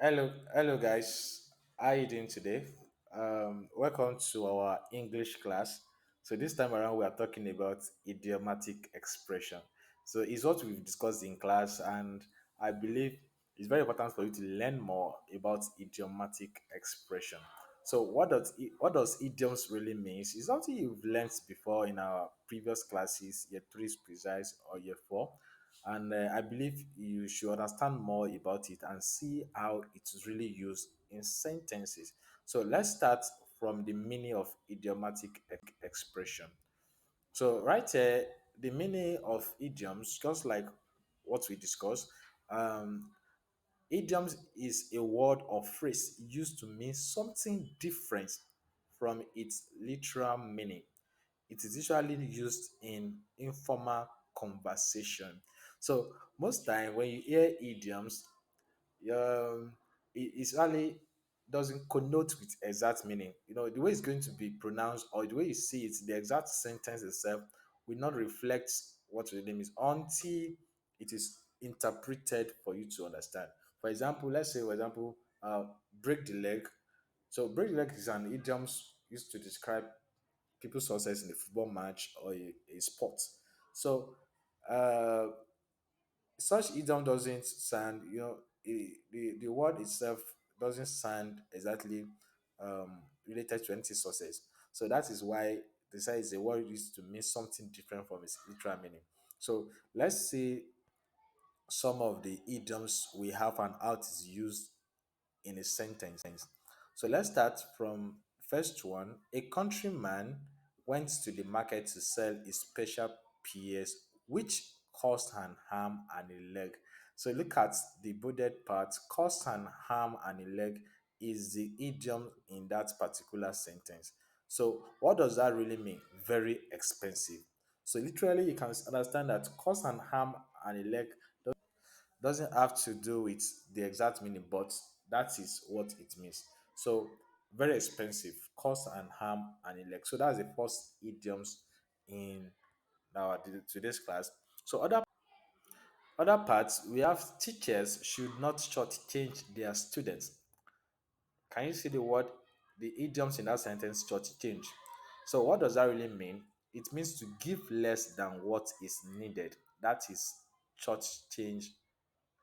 Hello, guys. How you doing today? Welcome to our English class. So this time around, we are talking about idiomatic expression. So it's what we've discussed in class, and I believe it's very important for you to learn more about idiomatic expression. So what does idioms really means? It's something you've learned before in our previous classes, year three is precise or year four, and I believe you should understand more about it and see how it is really used in sentences. So let's start from the meaning of idiomatic expression. So right here, the meaning of idioms, just like what we discussed, idioms is a word or phrase used to mean something different from its literal meaning. It is usually used in informal conversation. So most time when you hear idioms, it really doesn't connote with exact meaning. You know, the way it's going to be pronounced or the way you see it, the exact sentence itself will not reflect what the name is until it is interpreted for you to understand. For example, let's say, for example, break the leg. So break the leg is an idiom used to describe people's success in a football match or a sport. So uh, such idiom doesn't sound, the word itself doesn't sound exactly related to any success. So that is why they say it's a word used to mean something different from its literal meaning. So let's see some of the idioms we have and how it is used in a sentence. So let's start from first one. A countryman went to the market to sell his special pears, which caused an arm and a leg. So look at the boded part. Caused an arm and a leg is the idiom in that particular sentence. So what does that really mean? Very expensive. So literally, you can understand that cost an arm and a leg doesn't have to do with the exact meaning, but that is what it means. So very expensive, cost and harm and elect. So that's the first idioms in our today's class. So other parts we have teachers should not shortchange their students. Can you see the idioms in that sentence shortchange? So what does that really mean? It means to give less than what is needed. That is shortchange.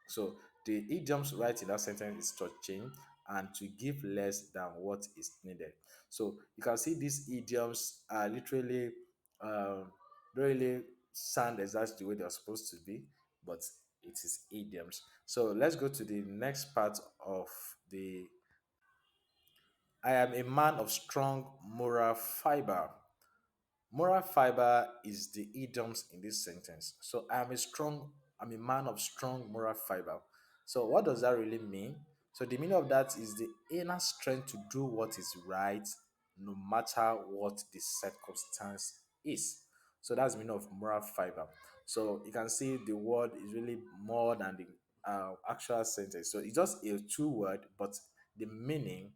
So the idioms right in that sentence is to change and to give less than what is needed. So you can see these idioms are literally don't really sound exactly the way they're supposed to be, but it is idioms. So let's go to the next part of the I am a man of strong moral fiber. Moral fiber is the idioms in this sentence. So I'm a man of strong moral fiber. So what does that really mean? So the meaning of that is the inner strength to do what is right, no matter what the circumstance is. So that's the meaning of moral fiber. So you can see the word is really more than the actual sentence. So it's just a two word, but the meaning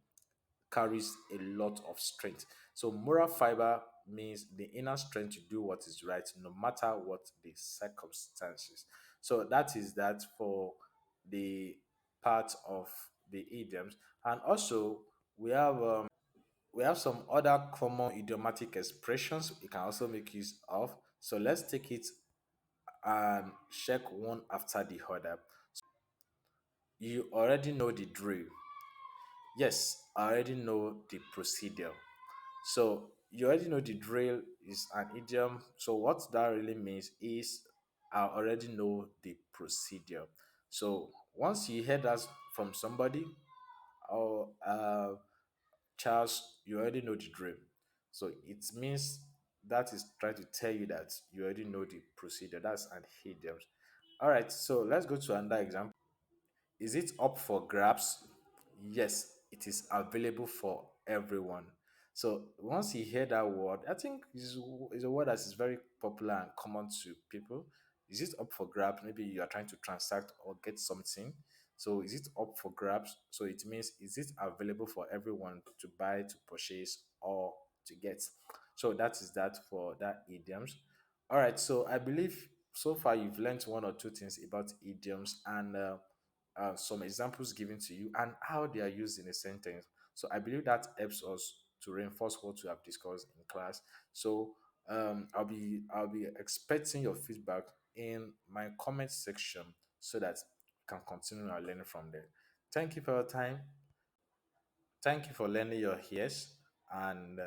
carries a lot of strength. So moral fiber means the inner strength to do what is right, no matter what the circumstances. So that is that for the part of the idioms, and also we have some other common idiomatic expressions we can also make use of. So let's take it and check one after the other. You already know the drill. Yes, I already know the procedure. So you already know the drill is an idiom. So what that really means is I already know the procedure. So once you hear that from somebody or Charles, you already know the drill. So it means that is trying to tell you that you already know the procedure. That's an idiom. All right, so let's go to another example. Is it up for grabs? Yes, it is available for everyone. So once you hear that word, I think is a word that is very popular and common to people. Is it up for grabs? Maybe you are trying to transact or get something. So is it up for grabs? So it means is it available for everyone to buy, to purchase, or to get? So that is that for that idioms. All right. So I believe so far you've learned one or two things about idioms, and some examples given to you and how they are used in a sentence. So I believe that helps us to reinforce what we have discussed in class. So I'll be expecting your feedback in my comment section so that we can continue our learning from there. Thank you for your time. Thank you for lending your ears, and